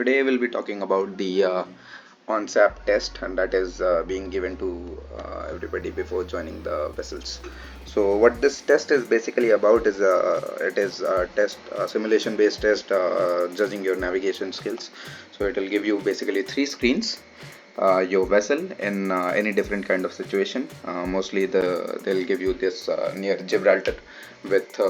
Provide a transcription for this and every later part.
today we'll be talking about the Onsap test, and that is being given to everybody before joining the vessels. So what this test is basically about is it is a test, a simulation based test judging your navigation skills. So it will give you basically three screens, your vessel in any different kind of situation. Mostly they'll give you this near Gibraltar with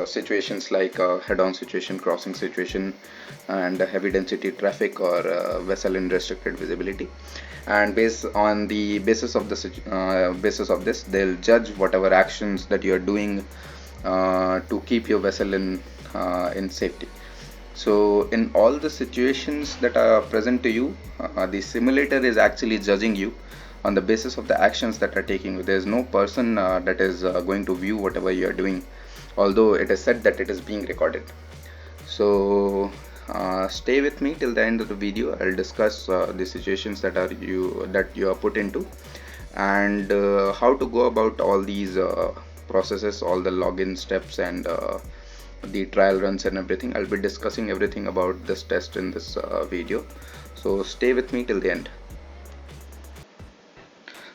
situations like head-on situation, crossing situation, and heavy density traffic or vessel in restricted visibility. And based on the basis of this, they'll judge whatever actions that you are doing to keep your vessel in safety. So in all the situations that are present to you, the simulator is actually judging you on the basis of the actions that are taking. There's no person that is going to view whatever you are doing, although it is said that it is being recorded. So stay with me till the end of the video. I'll discuss the situations that you are put into, and how to go about all these processes, all the login steps, and the trial runs and everything. I'll be discussing everything about this test in this video, so stay with me till the end.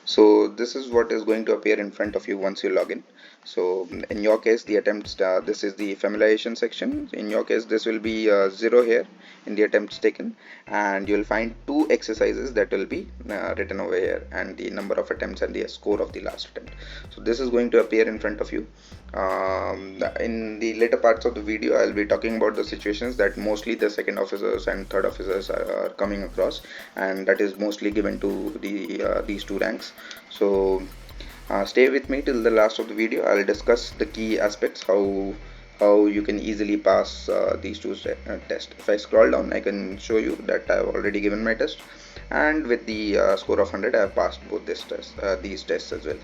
So this is what is going to appear in front of you once you log in. So in your case, the attempts, this is the familiarization section. In your case, this will be 0 here in the attempts taken, and you'll find two exercises that will be written over here, and the number of attempts and the score of the last attempt. So this is going to appear in front of you. In the later parts of the video, I'll be talking about the situations that mostly the second officers and third officers are coming across, and that is mostly given to the these two ranks. So stay with me till the last of the video. I'll discuss the key aspects, how you can easily pass these two tests. If I scroll down, I can show you that I've already given my test, and with the score of 100, I have passed both these tests as well.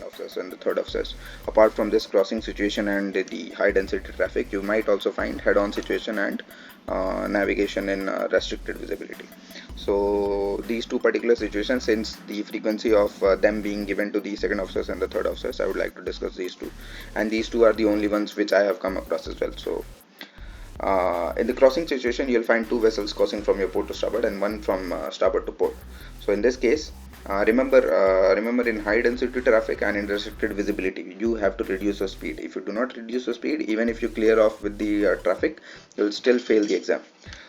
Officers and the third officers. Apart from this crossing situation and the high density traffic, you might also find head-on situation and navigation in restricted visibility. So these two particular situations, since the frequency of them being given to the second officers and the third officers, I would like to discuss these two, and these two are the only ones which I have come across as well. So in the crossing situation, you'll find two vessels crossing from your port to starboard and one from starboard to port. So in this case, remember in high density traffic and in restricted visibility, you have to reduce your speed. If you do not reduce your speed, even if you clear off with the traffic, you'll still fail the exam.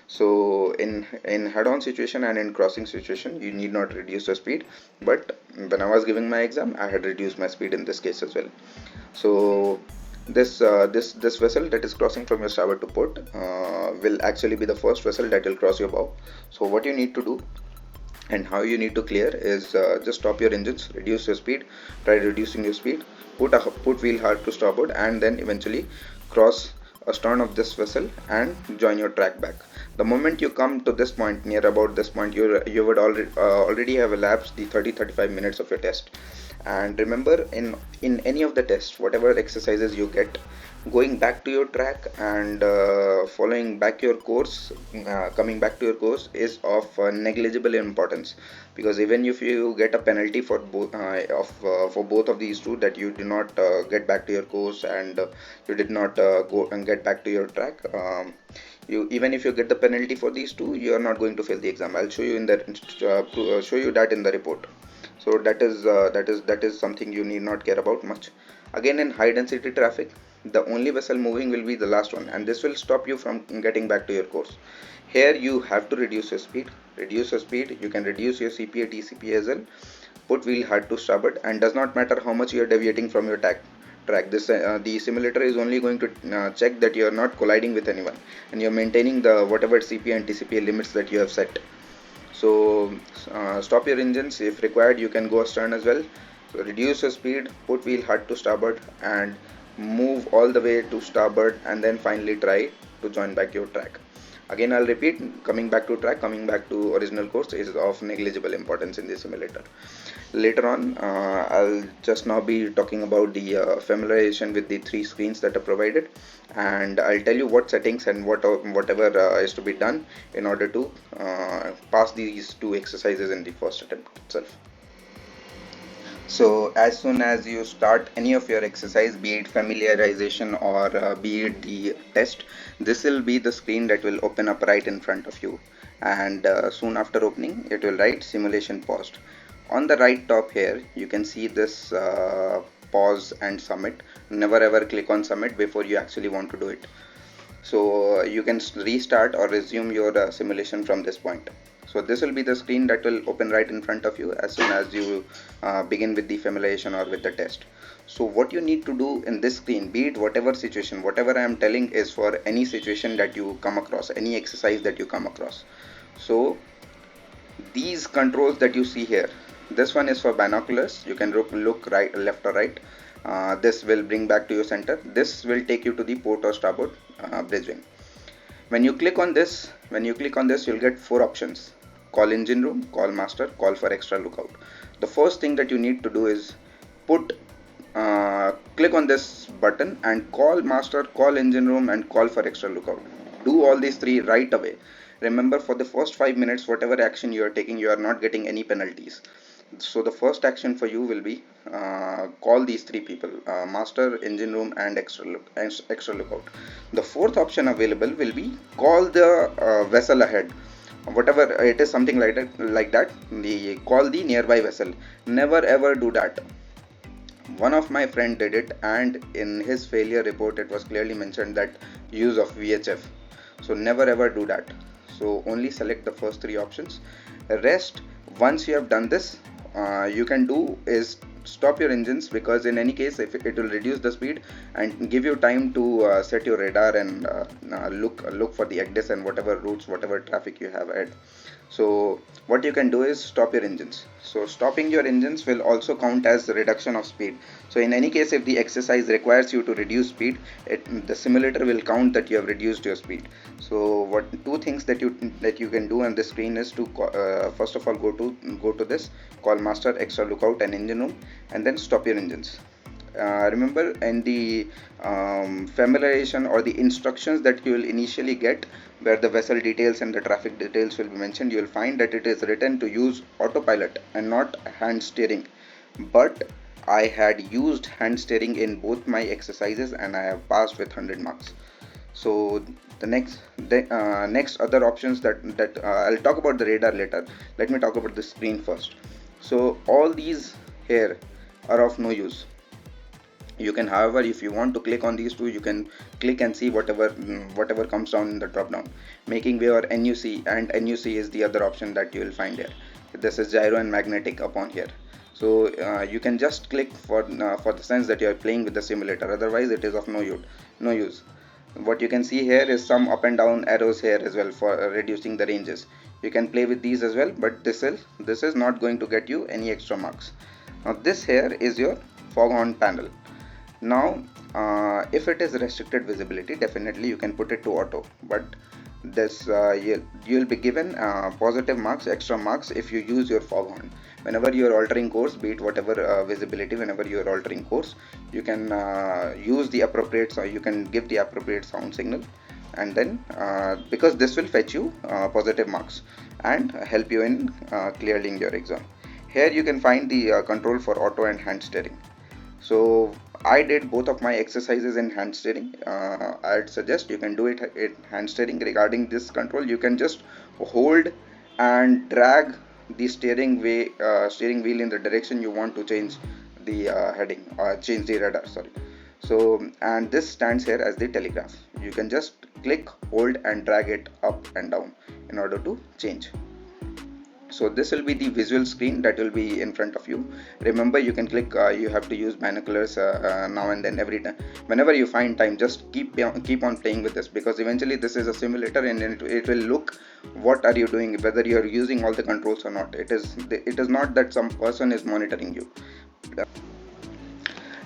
So in head-on situation and in crossing situation, you need not reduce your speed, but when I was giving my exam, I had reduced my speed in this case as well. So this vessel that is crossing from your starboard to port will actually be the first vessel that will cross your bow. So what you need to do and how you need to clear is just stop your engines, reduce your speed, try reducing your speed, put wheel hard to starboard, and then eventually cross astern of this vessel and join your track back. The moment you come to this point, near about this point, you would already have elapsed the 30-35 minutes of your test. And remember, in any of the tests, whatever exercises you get, going back to your track and following back your course, coming back to your course is of negligible importance, because even if you get a penalty for both of these two, that you do not get back to your course and you did not go and get back to your track, even if you get the penalty for these two, you are not going to fail the exam. I'll show you show you that in the report. So that is something you need not care about much. Again, in high density traffic, the only vessel moving will be the last one, and this will stop you from getting back to your course. Here you have to reduce your speed. You can reduce your CPA, TCP as well. Put wheel hard to starboard, and does not matter how much you are deviating from your track. The simulator is only going to check that you are not colliding with anyone, and you are maintaining the whatever CPA and TCPA limits that you have set. So stop your engines. If required, you can go astern as well. So reduce your speed, put wheel hard to starboard, and move all the way to starboard, and then finally try to join back your track. Again, I'll repeat, coming back to track, coming back to original course is of negligible importance in the simulator. Later on, I'll just now be talking about the familiarization with the three screens that are provided, and I'll tell you what settings and whatever is to be done in order to pass these two exercises in the first attempt itself. So as soon as you start any of your exercise, be it familiarization or be it the test, this will be the screen that will open up right in front of you. And soon after opening, it will write simulation paused. On the right top here, you can see this pause and submit. Never ever click on submit before you actually want to do it. So you can restart or resume your simulation from this point. So this will be the screen that will open right in front of you as soon as you begin with the familiarization or with the test. So what you need to do in this screen, be it whatever situation, whatever I am telling is for any situation that you come across, any exercise that you come across. So these controls that you see here, this one is for binoculars. You can look right, left or right. This will bring back to your center. This will take you to the port or starboard bridging. When you click on this, you'll get four options: call engine room, call master, call for extra lookout. The first thing that you need to do is put click on this button and call master, call engine room, and call for extra lookout. Do all these three right away. Remember, for the first 5 minutes, whatever action you are taking, you are not getting any penalties. So the first action for you will be call these three people: master, engine room, and extra lookout. The fourth option available will be call the vessel ahead, whatever it is, something like that. The call the nearby vessel. Never ever do that. One of my friend did it, and in his failure report it was clearly mentioned that use of VHF. So never ever do that. So only select the first three options. Rest, once you have done this, you can do is stop your engines, because in any case, if it will reduce the speed and give you time to set your radar and look for the ECDIS and whatever routes, whatever traffic you have ahead. So what you can do is stop your engines. So stopping your engines will also count as reduction of speed. So in any case, if the exercise requires you to reduce speed, the simulator will count that you have reduced your speed. So what two things that you can do on this screen is to first of all go to this, call master, extra lookout, and engine room, and then stop your engines. Remember, in the familiarization or the instructions that you will initially get, where the vessel details and the traffic details will be mentioned, you will find that it is written to use autopilot and not hand steering. But I had used hand steering in both my exercises and I have passed with 100 marks. So the next other options that I'll talk about the radar later. Let me talk about the screen first. So all these here are of no use. You can, however, if you want to click on these two, you can click and see whatever comes down in the drop down. Making way or NUC, and NUC is the other option that you will find here. This is gyro and magnetic upon here. So you can just click for the sense that you are playing with the simulator. Otherwise it is of no use. What you can see here is some up and down arrows here as well for reducing the ranges. You can play with these as well, but this is not going to get you any extra marks. Now this here is your foghorn panel. Now if it is restricted visibility, definitely you can put it to auto, but this you'll be given positive marks, extra marks, if you use your foghorn. Whenever you are altering course, be it whatever visibility, whenever you are altering course, you can use the appropriate, so you can give the appropriate sound signal, and then because this will fetch you positive marks and help you in clearing your exam. Here you can find the control for auto and hand steering. So I did both of my exercises in hand steering. I'd suggest you can do it in hand steering. Regarding this control, you can just hold and drag the steering wheel in the direction you want to change the heading or change the radar, sorry. So, and this stands here as the telegraph. You can just click, hold, and drag it up and down in order to change. So this will be the visual screen that will be in front of you. Remember, you can click, you have to use binoculars now and then, every time whenever you find time. Just keep on playing with this, because eventually this is a simulator and it will look what are you doing, whether you are using all the controls or not. It is not that some person is monitoring you.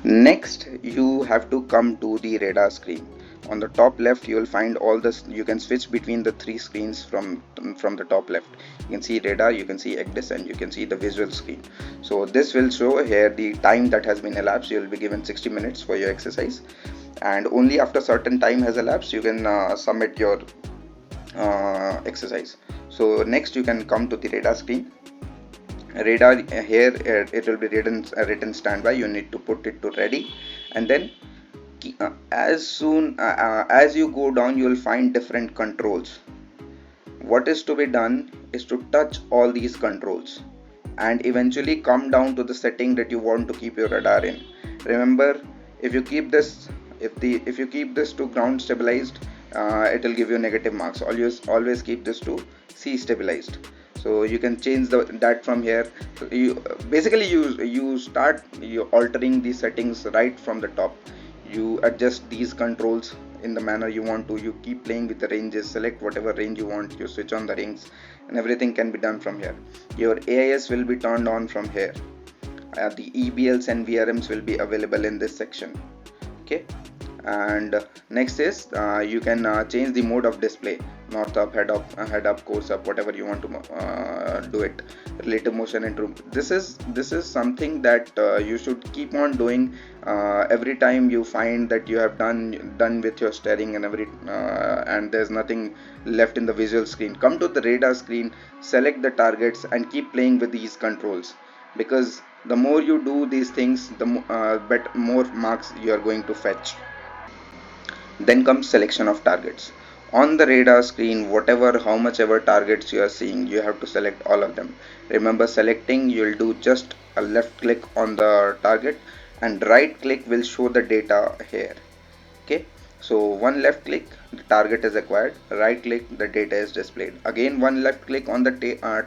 Next, you have to come to the radar screen. On the top left, you will find all this. You can switch between the three screens from the top left. You can see radar, you can see ECDIS, and you can see the visual screen. So this will show here the time that has been elapsed. You will be given 60 minutes for your exercise, and only after certain time has elapsed you can submit your exercise. So next, you can come to the radar screen. Radar here, it will be written standby. You need to put it to ready, and then as you go down, you will find different controls. What is to be done is to touch all these controls and eventually come down to the setting that you want to keep your radar in. Remember, if you keep this if you keep this to ground stabilized, it will give you negative marks. Always keep this to C stabilized. So you can change that from here. So you basically you start you altering the settings right from the top. You adjust these controls in the manner you want to. You keep playing with the ranges, select whatever range you want, you switch on the rings, and everything can be done from here. Your AIS will be turned on from here. The EBLs and VRMs will be available in this section. Okay, and next is you can change the mode of display: north up, head up, course up, whatever you want to do it. Relative motion into this is something that you should keep on doing every time you find that you have done with your steering and and there's nothing left in the visual screen. Come to the radar screen, select the targets, and keep playing with these controls, because the more you do these things, the more marks you are going to fetch. Then comes selection of targets. On the radar screen, how much ever targets you are seeing, you have to select all of them. Remember, selecting, you'll do just a left click on the target, and right click will show the data here. Okay, so one left click, the target is acquired. Right click, the data is displayed. Again, one left click on the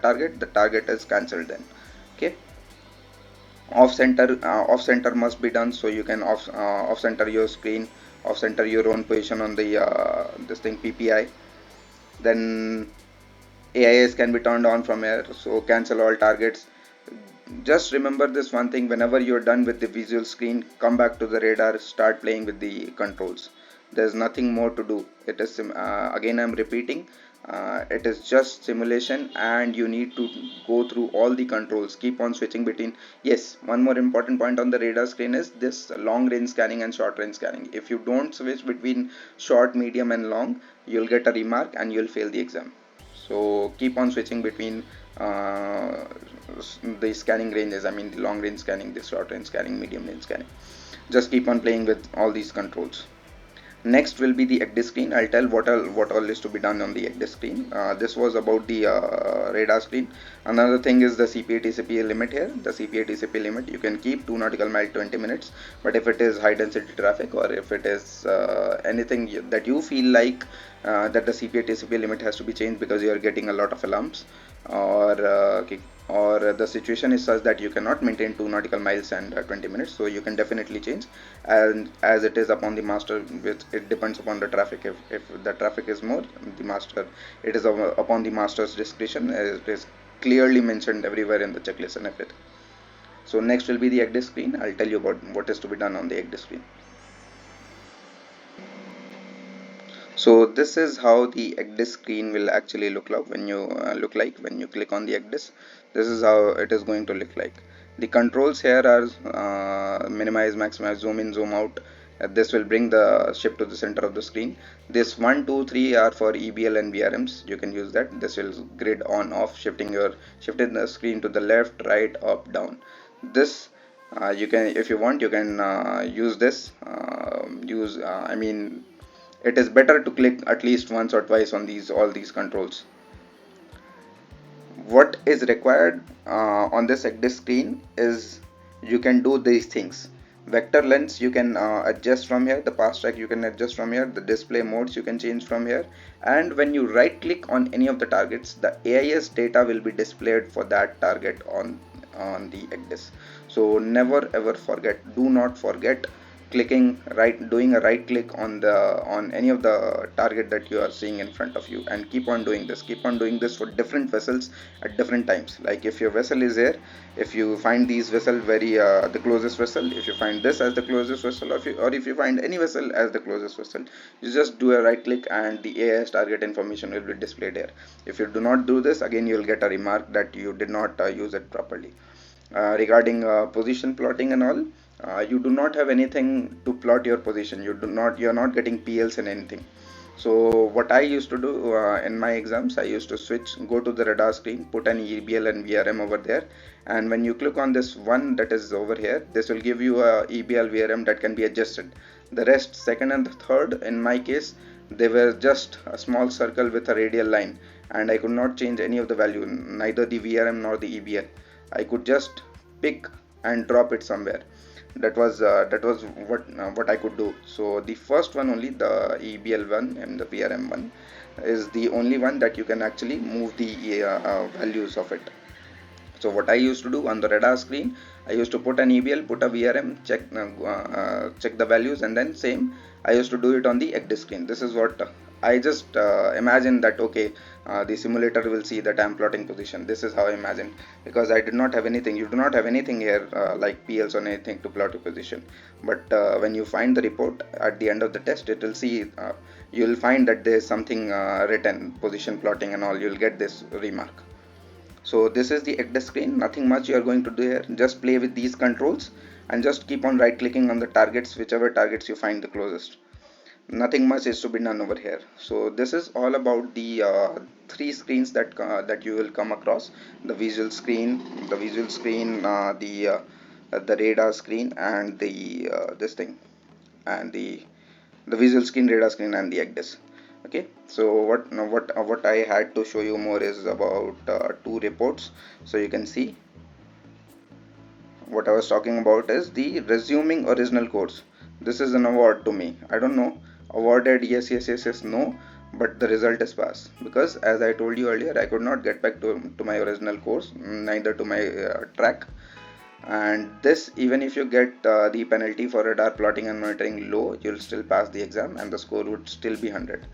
target, the target is cancelled then. Okay, off center must be done, so you can off center your screen, off center your own position on the this thing PPI. Then AIS can be turned on from here, so cancel all targets. Just remember this one thing: whenever you're done with the visual screen, come back to the radar, start playing with the controls. There's nothing more to do. It is again, I'm repeating, it is just simulation, and you need to go through all the controls. Keep on switching between. Yes, one more important point on the radar screen is this long range scanning and short range scanning. If you don't switch between short, medium and long, you'll get a remark and you'll fail the exam. So keep on switching between uh, the scanning ranges. I mean, the long range scanning, the short range scanning, medium range scanning. Just keep on playing with all these controls. Next will be the ECDIS screen. I'll tell what all is to be done on the ECDIS screen. This was about the radar screen. Another thing is the CPA TCP limit here. The CPA TCP limit, you can keep 2 nautical mile 20 minutes, but if it is high density traffic, or if it is anything that you feel like that the CPA TCP limit has to be changed because you are getting a lot of alarms, or the situation is such that you cannot maintain 2 nautical miles and 20 minutes, so you can definitely change. And as it is upon the master, which it depends upon the traffic. If the traffic is more, the master, it is upon the master's discretion. It is clearly mentioned everywhere in the checklist and everything. So next will be the ECDIS screen. I'll tell you about what is to be done on the ECDIS screen. So this is how the ECDIS screen will actually look like when you click on the ECDIS. This is how it is going to look like. The controls here are minimize, maximize, zoom in, zoom out. This will bring the ship to the center of the screen. This 1, 2, 3 are for EBL and VRMs. You can use that. This will grid on off, shifting the screen to the left, right, up, down. This you can, if you want, you can use this. I mean, it is better to click at least once or twice on all these controls. What is required on this ECDIS screen is you can do these things. Vector lengths you can adjust from here, the pass track you can adjust from here, the display modes you can change from here, and when you right click on any of the targets, the AIS data will be displayed for that target on the ECDIS. So never ever forget, do not forget doing a right click on any of the target that you are seeing in front of you, and keep on doing this for different vessels at different times. Like if your vessel is here, if you find these vessel very the closest vessel, if you find this as the closest vessel, or if you find any vessel as the closest vessel, you just do a right click and the AIS target information will be displayed here. If you do not do this, again you will get a remark that you did not use it properly. Regarding position plotting and all, you do not have anything to plot your position. You are not getting PLs and anything. So what I used to do in my exams, I used to go to the radar screen, put an EBL and VRM over there, and when you click on this one that is over here, this will give you a EBL VRM that can be adjusted. The rest, second and the third, in my case, they were just a small circle with a radial line, and I could not change any of the value, neither the VRM nor the EBL. I could just pick and drop it somewhere. That was what I could do. So the first one only, the EBL one and the VRM one, is the only one that you can actually move the values of it. So what I used to do on the radar screen, I used to put an EBL, put a VRM, check the values, and then same I used to do it on the ECDIS screen. This is what I just imagined that okay, the simulator will see that I'm plotting position. This is how I imagined, because I did not have anything. You do not have anything here like PLs or anything to plot your position. But when you find the report at the end of the test, it will see. You'll find that there's something written, position plotting and all. You'll get this remark. So this is the ECDIS screen, nothing much you are going to do here. Just play with these controls and just keep on right clicking on the targets, whichever targets you find the closest. Nothing much is to be done over here. So this is all about the three screens that you will come across: the visual screen, the radar screen, and the this thing, and the visual screen, radar screen, and the ECDIS. Okay, so what I had to show you more is about two reports. So you can see what I was talking about is the resuming original course. This is an award to me. I don't know, awarded, yes, yes, yes, yes, no, but the result is pass, because as I told you earlier, I could not get back to my original course, neither to my track. And this, even if you get the penalty for radar plotting and monitoring low, you'll still pass the exam and the score would still be 100.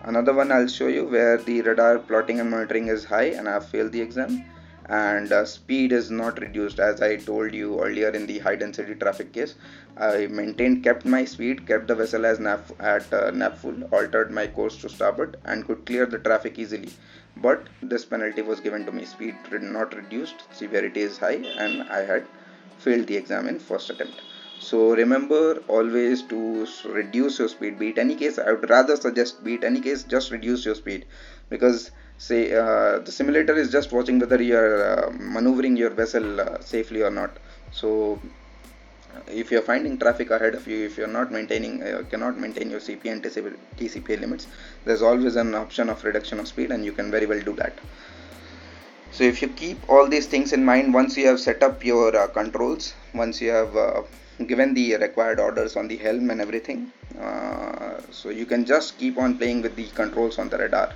Another one I'll show you where the radar plotting and monitoring is high and I've failed the exam, and speed is not reduced. As I told you earlier in the high density traffic case, I kept my speed, kept the vessel as nav full, altered my course to starboard, and could clear the traffic easily. But this penalty was given to me. Speed not reduced, severity is high, and I had failed the exam in first attempt. So remember always to reduce your speed. Beat any case, I would rather suggest beat any case, just reduce your speed, because say the simulator is just watching whether you are maneuvering your vessel safely or not. So if you're finding traffic ahead of you, if you're not maintaining, cannot maintain your CP and TCPA limits, there's always an option of reduction of speed, and you can very well do that. So if you keep all these things in mind, once you have set up your controls, once you have given the required orders on the helm and everything, so you can just keep on playing with the controls on the radar.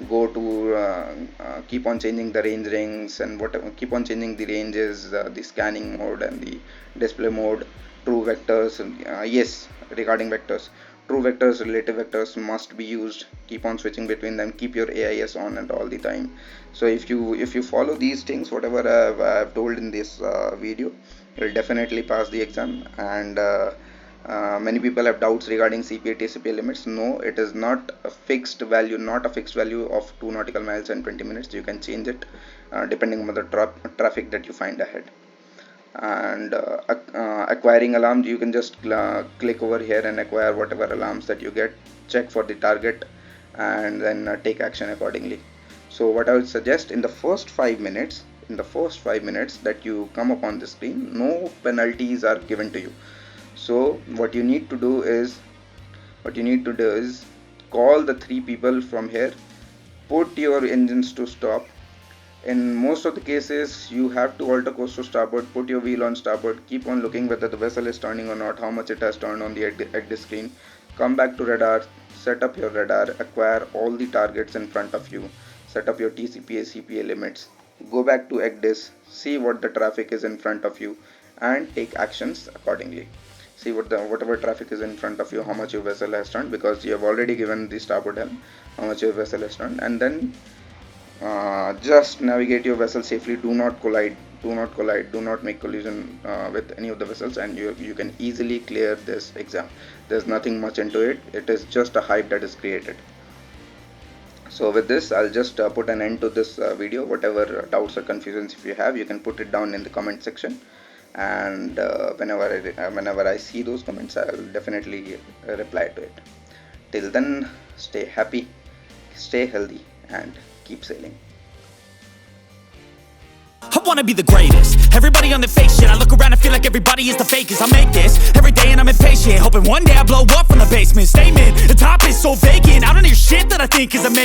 Go to keep on changing the range rings and whatever, keep on changing the ranges, the scanning mode and the display mode, true vectors. Yes, regarding vectors, true vectors, relative vectors must be used. Keep on switching between them. Keep your AIS on and all the time. So if you follow these things, whatever I've told in this video, you'll definitely pass the exam. And many people have doubts regarding CPA TCPA limits. No, it is not a fixed value, not a fixed value of 2 nautical miles and 20 minutes. You can change it depending on the traffic that you find ahead. And acquiring alarms, you can just click over here and acquire whatever alarms that you get, check for the target, and then take action accordingly. So what I would suggest, in the first 5 minutes, that you come up on the screen, no penalties are given to you. So what you need to do is call the 3 people from here, put your engines to stop. In most of the cases, you have to alter course to starboard, put your wheel on starboard, keep on looking whether the vessel is turning or not, how much it has turned on the ECDIS screen. Come back to radar, set up your radar, acquire all the targets in front of you, set up your TCPA, CPA limits, go back to ECDIS, see what the traffic is in front of you, and take actions accordingly. See whatever traffic is in front of you, how much your vessel has turned, because you have already given the starboard helm, how much your vessel has turned, and then just navigate your vessel safely. Do not collide, do not make collision with any of the vessels, and you can easily clear this exam. There's nothing much into it. It is just a hype that is created. So with this, I'll just put an end to this video. Whatever doubts or confusions if you have, you can put it down in the comment section, and whenever I see those comments, I'll definitely reply to it. Till then, stay happy, stay healthy, and keep sailing. I wanna be the greatest. Everybody on the fake shit. I look around and feel like everybody is the fakest. I make this every day and I'm impatient, hoping one day I blow up from the basement. Statement, the top is so vacant. I don't hear shit that I think is amazing.